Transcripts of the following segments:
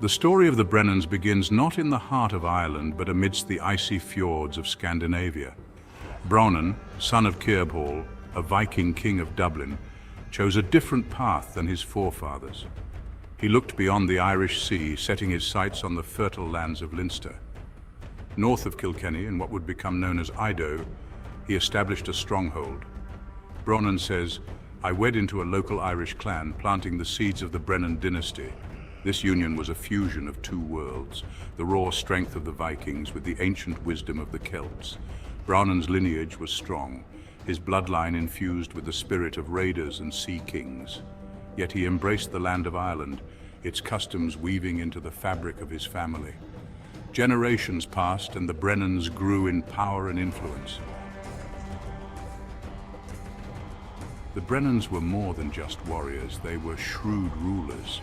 The story of the Brennans begins not in the heart of Ireland, but amidst the icy fjords of Scandinavia. Braonan, son of Cearbhall, a Viking King of Dublin, chose a different path than his forefathers. He looked beyond the Irish Sea, setting his sights on the fertile lands of Leinster. North of Kilkenny, in what would become known as Idough, he established a stronghold. Braonan says, "I wed into a local Irish clan, planting the seeds of the Brennan dynasty." This union was a fusion of two worlds, the raw strength of the Vikings with the ancient wisdom of the Celts. Braonan's lineage was strong, his bloodline infused with the spirit of raiders and sea kings. Yet he embraced the land of Ireland, its customs weaving into the fabric of his family. Generations passed and the Brennans grew in power and influence. The Brennans were more than just warriors, they were shrewd rulers,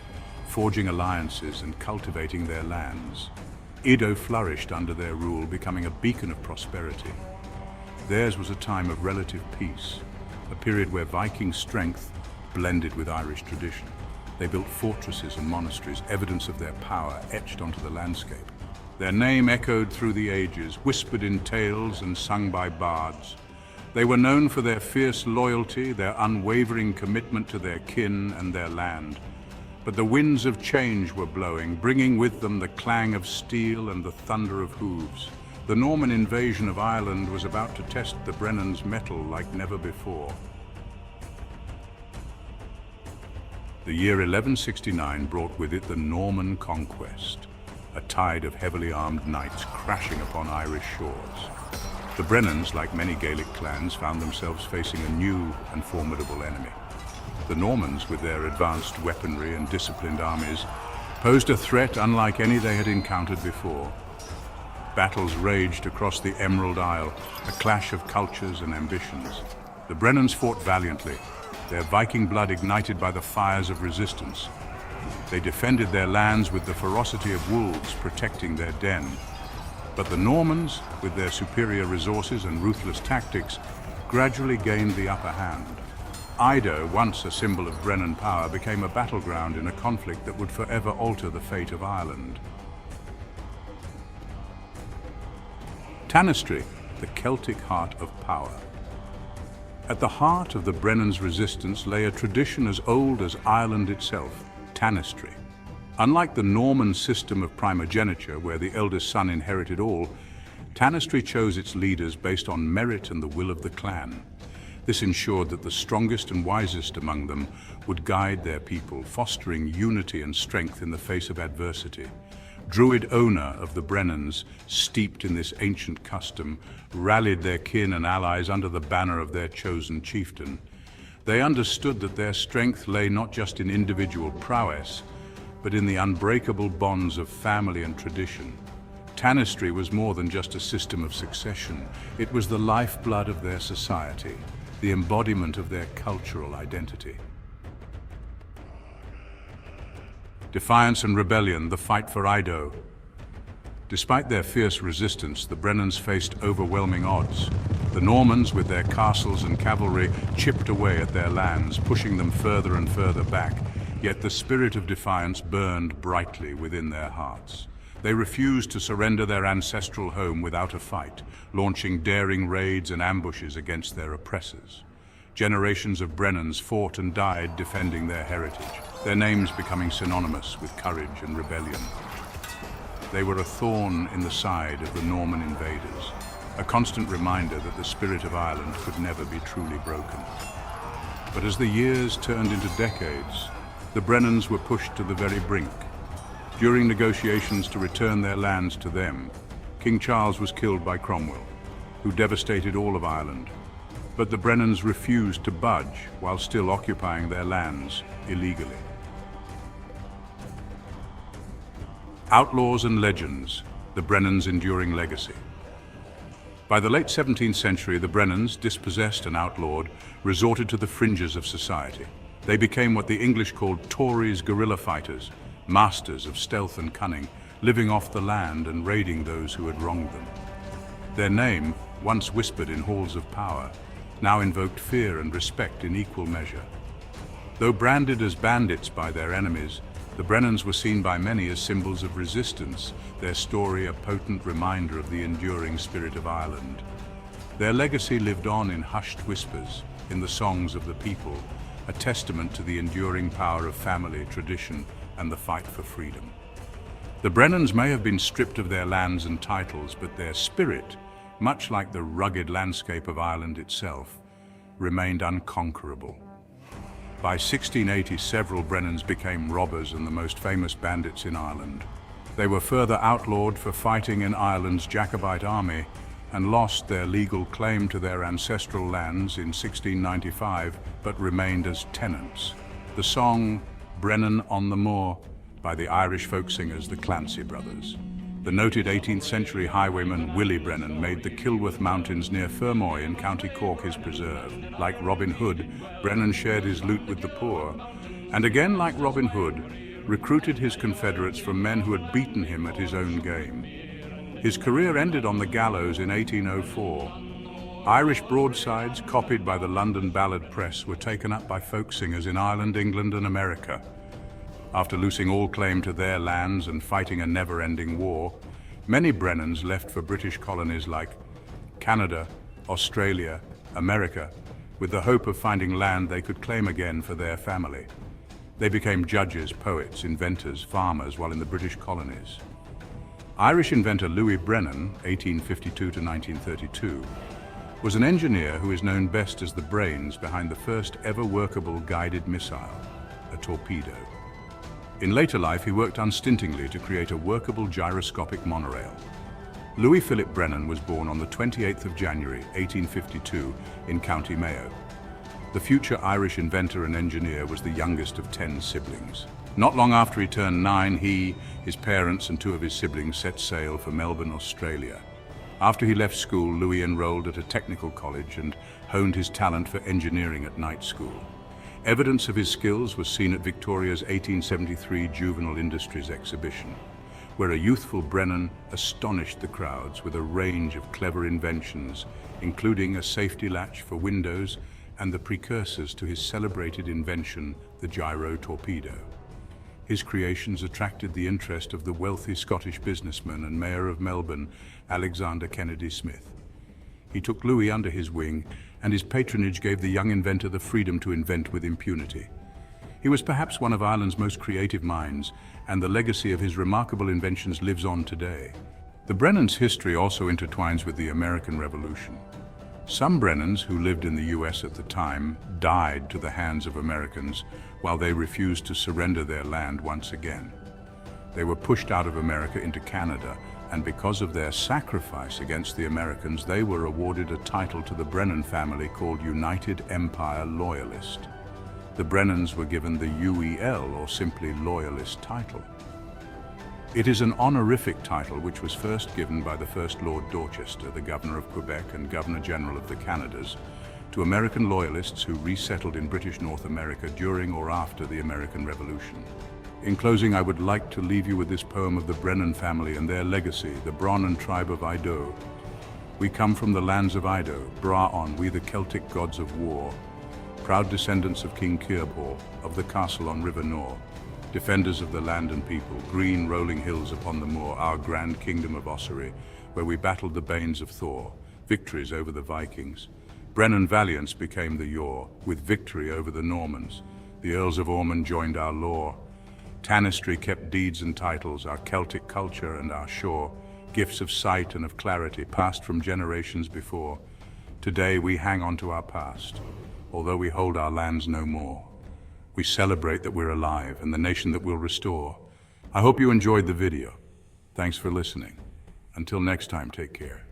forging alliances and cultivating their lands. Idough flourished under their rule, becoming a beacon of prosperity. Theirs was a time of relative peace, a period where Viking strength blended with Irish tradition. They built fortresses and monasteries, evidence of their power etched onto the landscape. Their name echoed through the ages, whispered in tales and sung by bards. They were known for their fierce loyalty, their unwavering commitment to their kin and their land. But the winds of change were blowing, bringing with them the clang of steel and the thunder of hooves. The Norman invasion of Ireland was about to test the Brennans' mettle like never before. The year 1169 brought with it the Norman conquest, a tide of heavily armed knights crashing upon Irish shores. The Brennans, like many Gaelic clans, found themselves facing a new and formidable enemy. The Normans, with their advanced weaponry and disciplined armies, posed a threat unlike any they had encountered before. Battles raged across the Emerald Isle, a clash of cultures and ambitions. The Brennans fought valiantly, their Viking blood ignited by the fires of resistance. They defended their lands with the ferocity of wolves protecting their den. But the Normans, with their superior resources and ruthless tactics, gradually gained the upper hand. Idough, once a symbol of Brennan power, became a battleground in a conflict that would forever alter the fate of Ireland. Tanistry, the Celtic heart of power. At the heart of the Brennans' resistance lay a tradition as old as Ireland itself, tanistry. Unlike the Norman system of primogeniture, where the eldest son inherited all, tanistry chose its leaders based on merit and the will of the clan. This ensured that the strongest and wisest among them would guide their people, fostering unity and strength in the face of adversity. Druid Ona of the Brennans, steeped in this ancient custom, rallied their kin and allies under the banner of their chosen chieftain. They understood that their strength lay not just in individual prowess, but in the unbreakable bonds of family and tradition. Tanistry was more than just a system of succession. It was the lifeblood of their society, the embodiment of their cultural identity. Defiance and rebellion, the fight for Idough. Despite their fierce resistance, the Brennans faced overwhelming odds. The Normans, with their castles and cavalry, chipped away at their lands, pushing them further and further back. Yet the spirit of defiance burned brightly within their hearts. They refused to surrender their ancestral home without a fight, launching daring raids and ambushes against their oppressors. Generations of Brennans fought and died defending their heritage, their names becoming synonymous with courage and rebellion. They were a thorn in the side of the Norman invaders, a constant reminder that the spirit of Ireland could never be truly broken. But as the years turned into decades, the Brennans were pushed to the very brink. During negotiations to return their lands to them, King Charles was killed by Cromwell, who devastated all of Ireland. But the Brennans refused to budge while still occupying their lands illegally. Outlaws and legends, the Brennans' enduring legacy. By the late 17th century, the Brennans, dispossessed and outlawed, resorted to the fringes of society. They became what the English called Tories guerrilla fighters, masters of stealth and cunning, living off the land and raiding those who had wronged them. Their name, once whispered in halls of power, now invoked fear and respect in equal measure. Though branded as bandits by their enemies, The Brennans were seen by many as symbols of resistance, their story a potent reminder of the enduring spirit of Ireland. Their legacy lived on in hushed whispers, in the songs of the people, a testament to the enduring power of family, tradition, and the fight for freedom. The Brennans may have been stripped of their lands and titles, but their spirit, much like the rugged landscape of Ireland itself, remained unconquerable. By 1680, several Brennans became robbers and the most famous bandits in Ireland. They were further outlawed for fighting in Ireland's Jacobite army and lost their legal claim to their ancestral lands in 1695, but remained as tenants. The song Brennan on the Moor by the Irish folk singers the Clancy brothers. The noted 18th century highwayman Willie Brennan made the Kilworth Mountains near Fermoy in County Cork his preserve. Like Robin Hood, Brennan shared his loot with the poor, and again like Robin Hood, recruited his confederates from men who had beaten him at his own game. His career ended on the gallows in 1804. Irish broadsides, copied by the London ballad press, were taken up by folk singers in Ireland, England, and America. After losing all claim to their lands and fighting a never-ending war, many Brennans left for British colonies like Canada, Australia, America, with the hope of finding land they could claim again for their family. They became judges, poets, inventors, farmers while in the British colonies. Irish inventor Louis Brennan, 1852 to 1932, was an engineer who is known best as the brains behind the first ever workable guided missile, a torpedo. In later life, he worked unstintingly to create a workable gyroscopic monorail. Louis Philip Brennan was born on the 28th of January, 1852, in County Mayo. The future Irish inventor and engineer was the youngest of 10 siblings. Not long after he turned 9, he, his parents, and 2 of his siblings set sail for Melbourne, Australia. After he left school, Louis enrolled at a technical college and honed his talent for engineering at night school. Evidence of his skills was seen at Victoria's 1873 Juvenile Industries exhibition, where a youthful Brennan astonished the crowds with a range of clever inventions, including a safety latch for windows and the precursors to his celebrated invention, the gyro torpedo. His creations attracted the interest of the wealthy Scottish businessman and mayor of Melbourne, Alexander Kennedy Smith. He took Louis under his wing, and his patronage gave the young inventor the freedom to invent with impunity. He was perhaps one of Ireland's most creative minds, and the legacy of his remarkable inventions lives on today. The Brennans' history also intertwines with the American Revolution. Some Brennans who lived in the US at the time died to the hands of Americans while they refused to surrender their land once again. They were pushed out of America into Canada, and because of their sacrifice against the Americans, they were awarded a title to the Brennan family called United Empire Loyalist. The Brennans were given the UEL, or simply Loyalist title. It is an honorific title which was first given by the First Lord Dorchester, the Governor of Quebec and Governor-General of the Canadas, to American Loyalists who resettled in British North America during or after the American Revolution. In closing, I would like to leave you with this poem of the Brennan family and their legacy, the Braonan tribe of Idough. We come from the lands of Idough, Braon, we the Celtic gods of war, proud descendants of King Cearbhall, of the castle on River Nore, defenders of the land and people, green rolling hills upon the moor, our grand kingdom of Ossory, where we battled the banes of Thor, victories over the Vikings. Brennan valiance became the yore, with victory over the Normans. The Earls of Ormond joined our lore. Tanistry kept deeds and titles, our Celtic culture and our shore, gifts of sight and of clarity passed from generations before. Today we hang on to our past, although we hold our lands no more. We celebrate that we're alive and the nation that we'll restore. I hope you enjoyed the video. Thanks for listening. Until next time, take care.